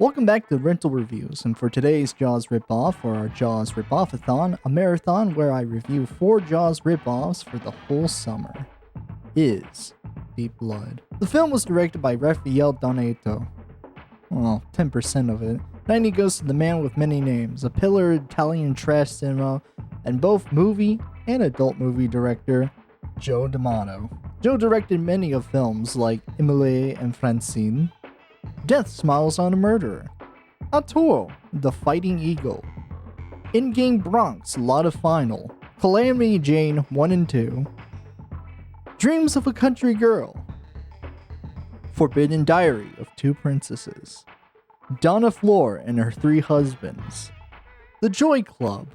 Welcome back to Rental Reviews, and for today's Jaws ripoff, or our Jaws Ripoff-a-thon, a marathon where I review 4 Jaws ripoffs for the whole summer, is Deep Blood. The film was directed by Rafael Donato. Well, 10% of it. 90 goes to the man with many names, a pillar of Italian trash cinema, and both movie and adult movie director, Joe D'Amato. Joe directed many of films like Emily and Francine, Death Smiles on a Murderer, Arturo, The Fighting Eagle, In-Game Bronx, Lot of Final, Calamity Jane 1 and 2, Dreams of a Country Girl, Forbidden Diary of Two Princesses, Donna Floor and Her Three Husbands, The Joy Club,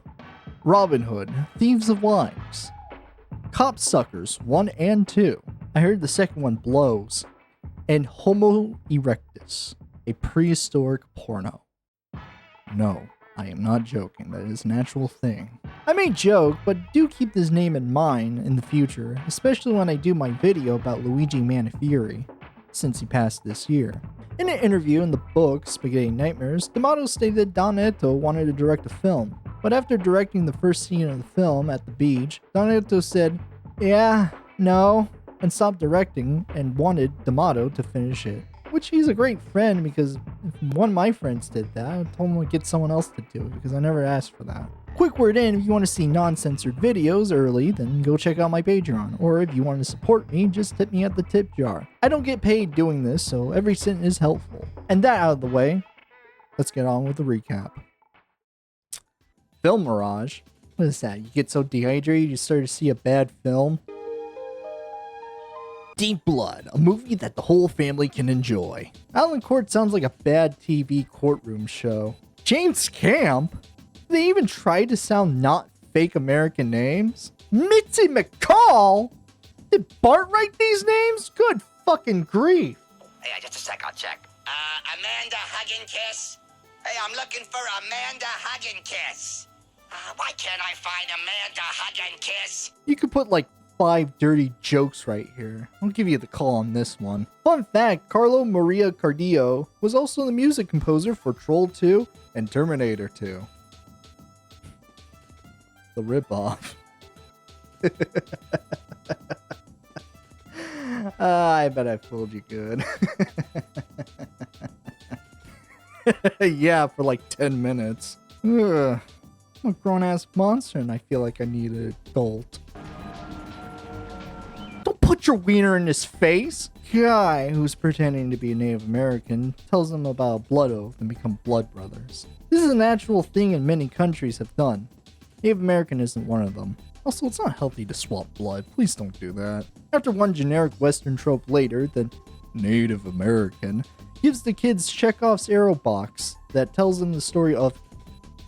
Robin Hood, Thieves of Wives, Cop Suckers 1 and 2, I heard the second one blows, and Homo erectus, a prehistoric porno. No, I am not joking, that is an actual thing. I may joke, but do keep this name in mind in the future, especially when I do my video about Luigi Manfieri, since he passed this year. In an interview in the book Spaghetti Nightmares, D'Amato stated that Donato wanted to direct a film, but after directing the first scene of the film at the beach, Donato said, "Yeah, no," and stopped directing and wanted D'Amato to finish it. Which he's a great friend, because if one of my friends did that, I told him to get someone else to do it because I never asked for that. Quick word in, if you want to see non-censored videos early, then go check out my Patreon. Or if you want to support me, just tip me at the tip jar. I don't get paid doing this, so every cent is helpful. And that out of the way, let's get on with the recap. Film Mirage? What is that? You get so dehydrated you start to see a bad film? Deep Blood, a movie that the whole family can enjoy. Alan Court sounds like a bad TV courtroom show. James Camp? They even tried to sound not fake American names? Mitzi McCall? Did Bart write these names? Good fucking grief. Hey, just a sec, I'll check. Amanda Hugginkiss? Hey, I'm looking for Amanda Hugginkiss. Why can't I find Amanda Hugginkiss? You could put like 5 dirty jokes right here. I'll give you the call on this one. Fun fact, Carlo Maria Cardio was also the music composer for Troll 2 and Terminator 2. The ripoff. I bet I fooled you good. Yeah, for like 10 minutes. Ugh. I'm a grown-ass monster and I feel like I need an adult. Don't put your wiener in his face! Guy who's pretending to be a Native American tells them about a blood oath and become blood brothers. This is an actual thing and many countries have done. Native American isn't one of them. Also, it's not healthy to swap blood. Please don't do that. After one generic Western trope later, the Native American gives the kids Chekhov's arrow box that tells them the story of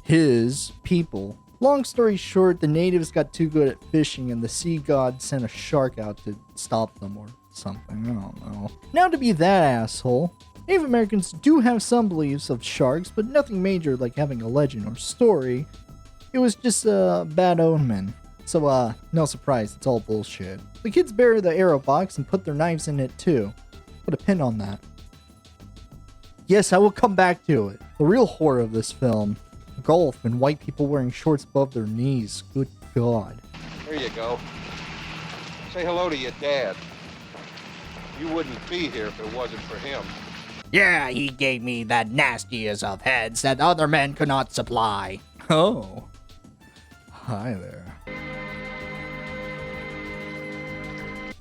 his people. Long story short, the natives got too good at fishing and the sea god sent a shark out to stop them or something. I don't know. Now to be that asshole, Native Americans do have some beliefs of sharks, but nothing major like having a legend or story. It was just a bad omen. So, no surprise, it's all bullshit. The kids bury the arrow box and put their knives in it too. Put a pin on that. Yes, I will come back to it. The real horror of this film. Golf and white people wearing shorts above their knees. Good God. There you go. Say hello to your dad. You wouldn't be here if it wasn't for him. Yeah, he gave me the nastiest of heads that other men could not supply. Oh. Hi there.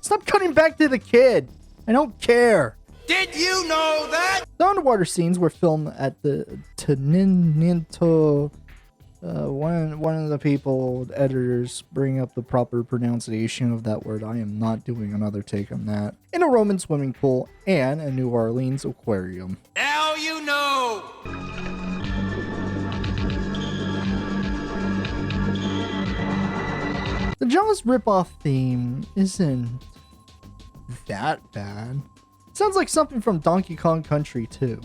Stop cutting back to the kid. I don't care. Did you know that? The underwater scenes were filmed at the Taninto. One of the people, the editors, bring up the proper pronunciation of that word. I am not doing another take on that. In a Roman swimming pool and a New Orleans aquarium. Now you know. The Jaws ripoff theme isn't that bad. Sounds like something from Donkey Kong Country 2.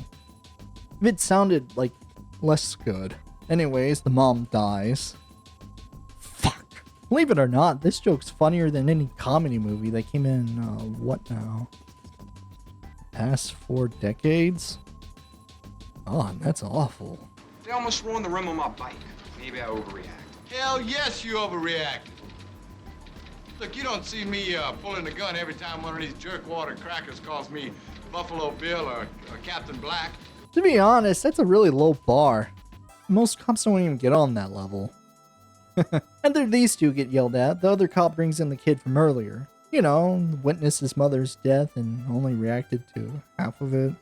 If it sounded like less good. Anyways, the mom dies. Fuck. Believe it or not, this joke's funnier than any comedy movie that came in, what now? Past 4 decades? God, that's awful. They almost ruined the rim of my bike. Maybe I overreact. Hell yes, you overreacted. Look, you don't see me pulling the gun every time one of these jerkwater crackers calls me Buffalo Bill or Captain Black. To be honest, that's a really low bar. Most cops don't even get on that level. And then these two get yelled at. The other cop brings in the kid from earlier. You know, witnessed his mother's death and only reacted to half of it.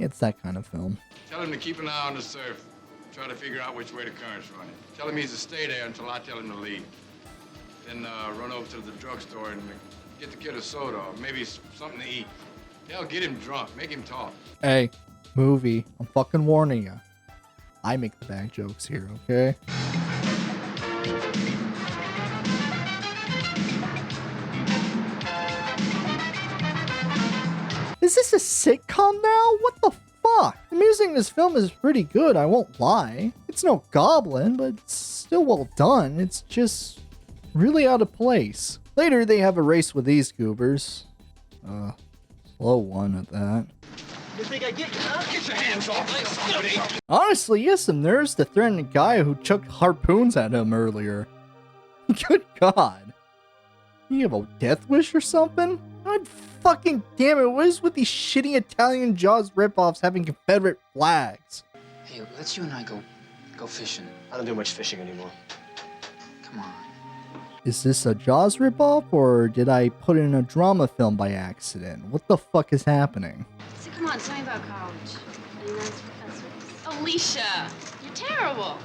It's that kind of film. Tell him to keep an eye on the surf. Try to figure out which way the current's running. Tell him he's to stay there until I tell him to leave. Then run over to the drugstore and get the kid a soda or maybe something to eat. Hell, get him drunk. Make him talk. Hey, movie, I'm fucking warning you. I make the bad jokes here, okay? Is this a sitcom now? What the fuck? The music in this film is pretty good, I won't lie. It's no Goblin, but it's still well done. It's just really out of place. Later, they have a race with these goobers. Slow one at that. You think I get you, huh? Get your hands off me, somebody! Honestly, he has some nerves to threaten a guy who chucked harpoons at him earlier. Good God. You have a death wish or something? God fucking damn it, what is with these shitty Italian Jaws ripoffs having Confederate flags? Hey, let's you and I go fishing. I don't do much fishing anymore. Come on. Is this a Jaws ripoff, or did I put in a drama film by accident? What the fuck is happening? So come on, tell me about college. Any nice professors? Alicia, you're terrible.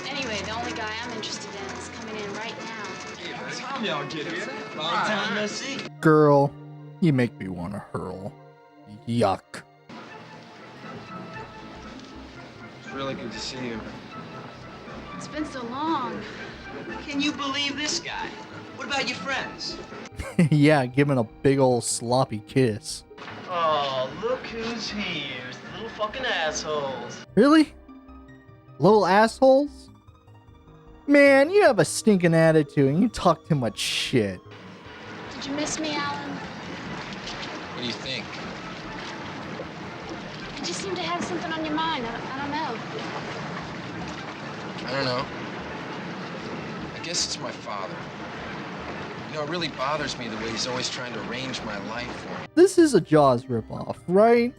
Anyway, the only guy I'm interested in is coming in right now. Hey, by the time y'all get here, long time no see. Girl, you make me want to hurl. Yuck. It's really good to see you. It's been so long. Can you believe this guy? What about your friends? Yeah, giving a big ol' sloppy kiss. Oh, look who's here. It's the little fucking assholes. Really? Little assholes? Man, you have a stinking attitude and you talk too much shit. Did you miss me, Alan? What do you think? You just seem to have something on your mind. I don't know. I don't know. I guess it's my father. You know, it really bothers me the way he's always trying to arrange my life for me. This is a Jaws ripoff, right?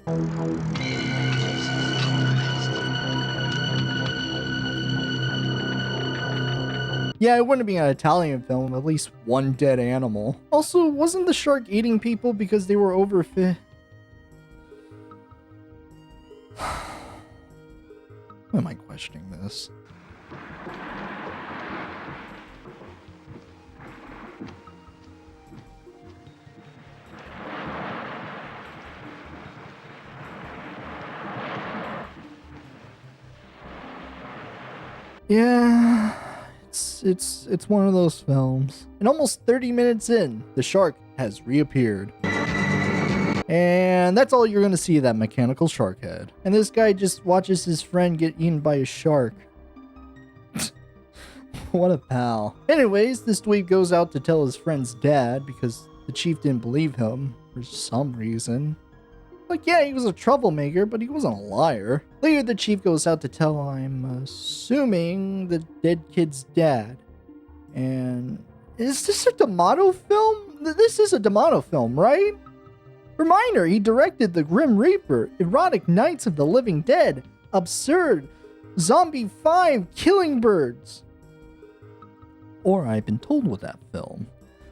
Yeah, it wouldn't be an Italian film with at least one dead animal. Also, wasn't the shark eating people because they were overfed? Why am I questioning this? Yeah, it's one of those films. And almost 30 minutes in, the shark has reappeared. And that's all you're gonna see of that mechanical shark head. And this guy just watches his friend get eaten by a shark. What a pal. Anyways, this dweeb goes out to tell his friend's dad because the chief didn't believe him for some reason. Like, yeah, he was a troublemaker, but he wasn't a liar. Later, the chief goes out to tell, I'm assuming, the dead kid's dad. And is this a D'Amato film? This is a D'Amato film, right? Reminder, he directed The Grim Reaper, Erotic Nights of the Living Dead, Absurd, Zombie 5, Killing Birds. Or I've been told with that film.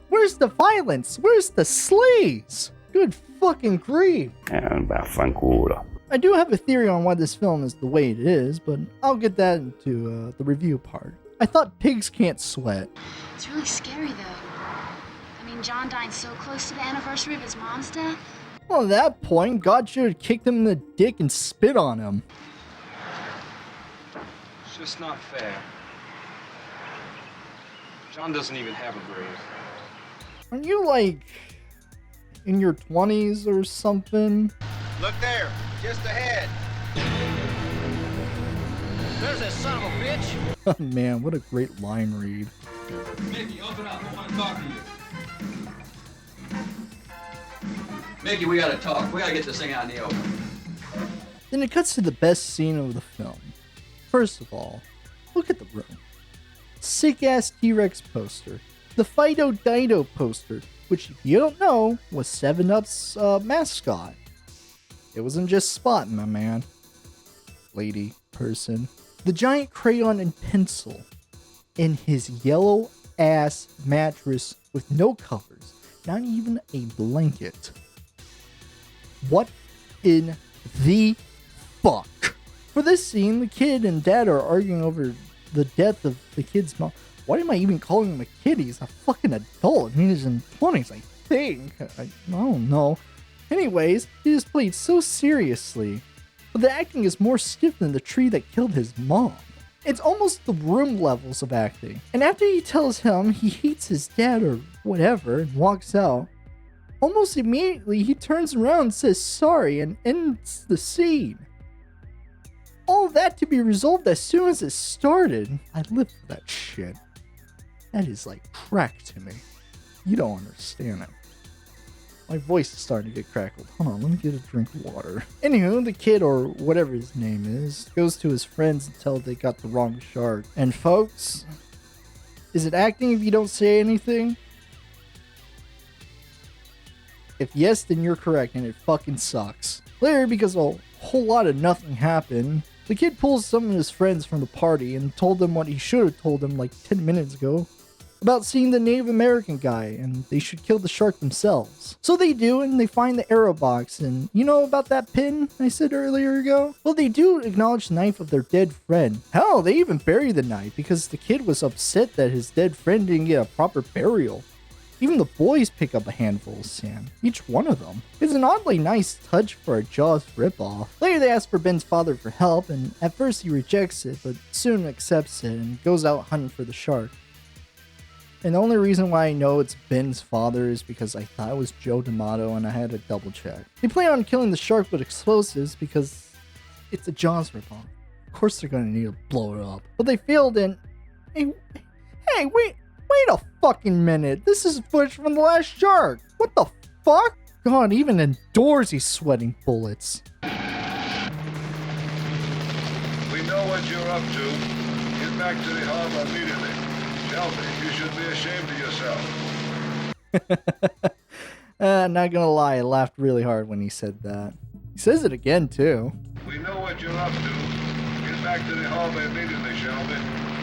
Where's the violence? Where's the sleaze? Good fucking grief. I do have a theory on why this film is the way it is, but I'll get that into the review part. I thought pigs can't sweat. It's really scary, though. I mean, John died so close to the anniversary of his mom's death. Well, at that point, God should have kicked him in the dick and spit on him. It's just not fair. John doesn't even have a grave. Aren't you, like, in your 20s or something? Look there, just ahead. There's that son of a bitch. Oh, man, what a great line read. Mickey, open up. I want to talk to you. Mickey, we gotta talk. We gotta get this thing out in the open. Then it cuts to the best scene of the film. First of all, look at the room. Sick ass T-Rex poster. The Fido Dido poster, which if you don't know, was 7-Up's mascot. It wasn't just Spot, my man. Lady, person. The giant crayon and pencil in his yellow ass mattress with no covers, not even a blanket. What in the fuck? For this scene, the kid and dad are arguing over the death of the kid's mom. Why am I even calling him a kid? He's a fucking adult. I mean, he's in 20s, I think. I don't know. Anyways, he is played so seriously, but the acting is more stiff than the tree that killed his mom. It's almost the Room levels of acting. And after he tells him he hates his dad or whatever and walks out, almost immediately he turns around and says sorry and ends the scene. All that to be resolved as soon as it started. I live for that shit. That is like crack to me. You don't understand it. My voice is starting to get crackled. Hold on, let me get a drink of water. Anywho, the kid, or whatever his name is, goes to his friends and tells they got the wrong shark. And folks, is it acting if you don't say anything? If yes, then you're correct, and it fucking sucks. Later, because a whole lot of nothing happened, the kid pulls some of his friends from the party and told them what he should have told them like 10 minutes ago about seeing the Native American guy, and they should kill the shark themselves. So they do, and they find the arrow box, and you know about that pin I said earlier ago? Well, they do acknowledge the knife of their dead friend. Hell, they even bury the knife because the kid was upset that his dead friend didn't get a proper burial. Even the boys pick up a handful of sand, each one of them. It's an oddly nice touch for a Jaws ripoff. Later they ask for Ben's father for help, and at first he rejects it, but soon accepts it and goes out hunting for the shark. And the only reason why I know it's Ben's father is because I thought it was Joe D'Amato and I had to double check. They plan on killing the shark with explosives because it's a Jaws ripoff. Of course they're gonna need to blow it up. But they failed and... Hey, wait a fucking minute. This is footage from The Last Shark. What the fuck? God, even indoors he's sweating bullets. We know what you're up to. Get back to the harbor immediately. Shelby, you should be ashamed of yourself. Not gonna lie, I laughed really hard when he said that. He says it again, too. We know what you're up to. Get back to the harbor immediately, Shelby.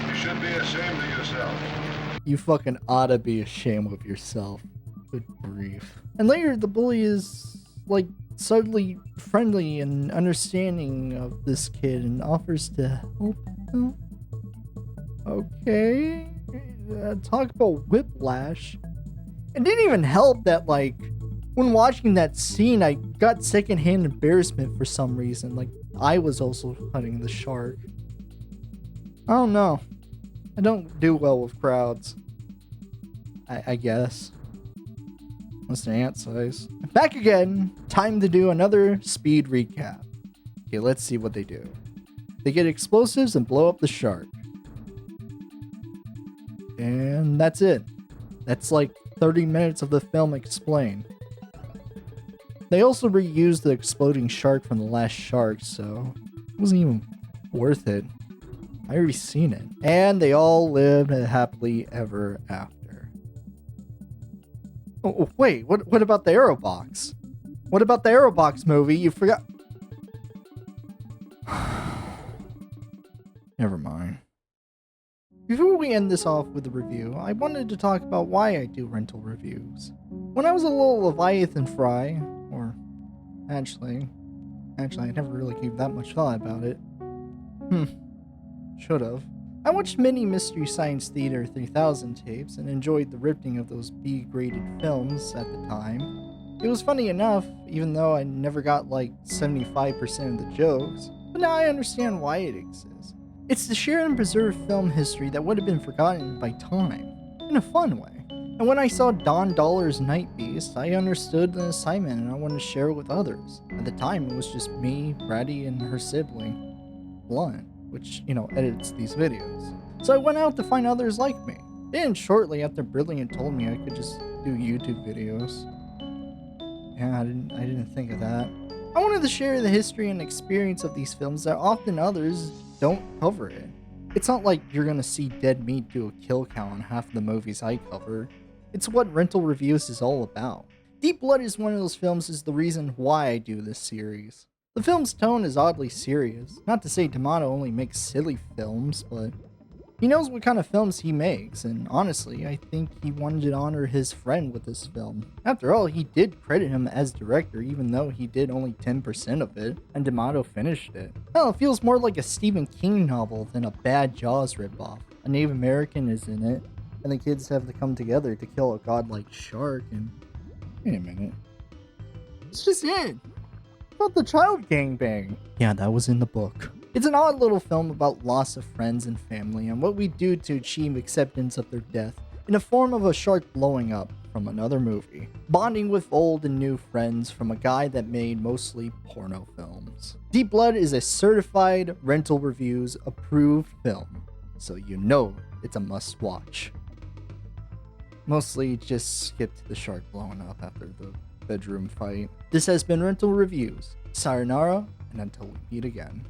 You should be ashamed of yourself. You fucking oughta be ashamed of yourself. Good grief. And later, the bully is, like, suddenly friendly and understanding of this kid and offers to help him. Okay. Talk about whiplash. It didn't even help that, like, when watching that scene, I got secondhand embarrassment for some reason. Like, I was also hunting the shark. I don't know. I don't do well with crowds. I guess. Unless they're ant size. Back again. Time to do another speed recap. Okay, let's see what they do. They get explosives and blow up the shark. And that's it. That's like 30 minutes of the film explained. They also reused the exploding shark from The Last Shark, so it wasn't even worth it. I already seen it. And they all lived happily ever after. Oh, wait, what about the Aerobox? What about the Aerobox movie? You forgot. Never mind. Before we end this off with a review, I wanted to talk about why I do rental reviews. When I was a little Leviathan fry, or actually, I never really gave that much thought about it. Should've. I watched many Mystery Science Theater 3000 tapes and enjoyed the ripping of those B-graded films at the time. It was funny enough, even though I never got like 75% of the jokes, but now I understand why it exists. It's the shared and preserved film history that would have been forgotten by time, in a fun way. And when I saw Don Dollar's Night Beast, I understood the assignment and I wanted to share it with others. At the time, it was just me, Braddy, and her sibling, Blunt, which, edits these videos. So I went out to find others like me. Then shortly after Brilliant told me I could just do YouTube videos. Yeah, I didn't think of that. I wanted to share the history and experience of these films that often others don't cover it. It's not like you're gonna see Dead Meat do a kill count on half the movies I cover. It's what Rental Reviews is all about. Deep Blood is one of those films is the reason why I do this series. The film's tone is oddly serious. Not to say D'Amato only makes silly films, but he knows what kind of films he makes, and honestly, I think he wanted to honor his friend with this film. After all, he did credit him as director, even though he did only 10% of it, and D'Amato finished it. Hell, it feels more like a Stephen King novel than a bad Jaws ripoff. A Native American is in it, and the kids have to come together to kill a godlike shark, and... Wait a minute. It's just it! About the child gangbang. Yeah, that was in the book. It's an odd little film about loss of friends and family and what we do to achieve acceptance of their death in the form of a shark blowing up from another movie. Bonding with old and new friends from a guy that made mostly porno films. Deep Blood is a certified Rental Reviews approved film, so you know it's a must watch. Mostly just skip to the shark blowing up after the bedroom fight. This has been Rental Reviews. Sayonara, and until we meet again.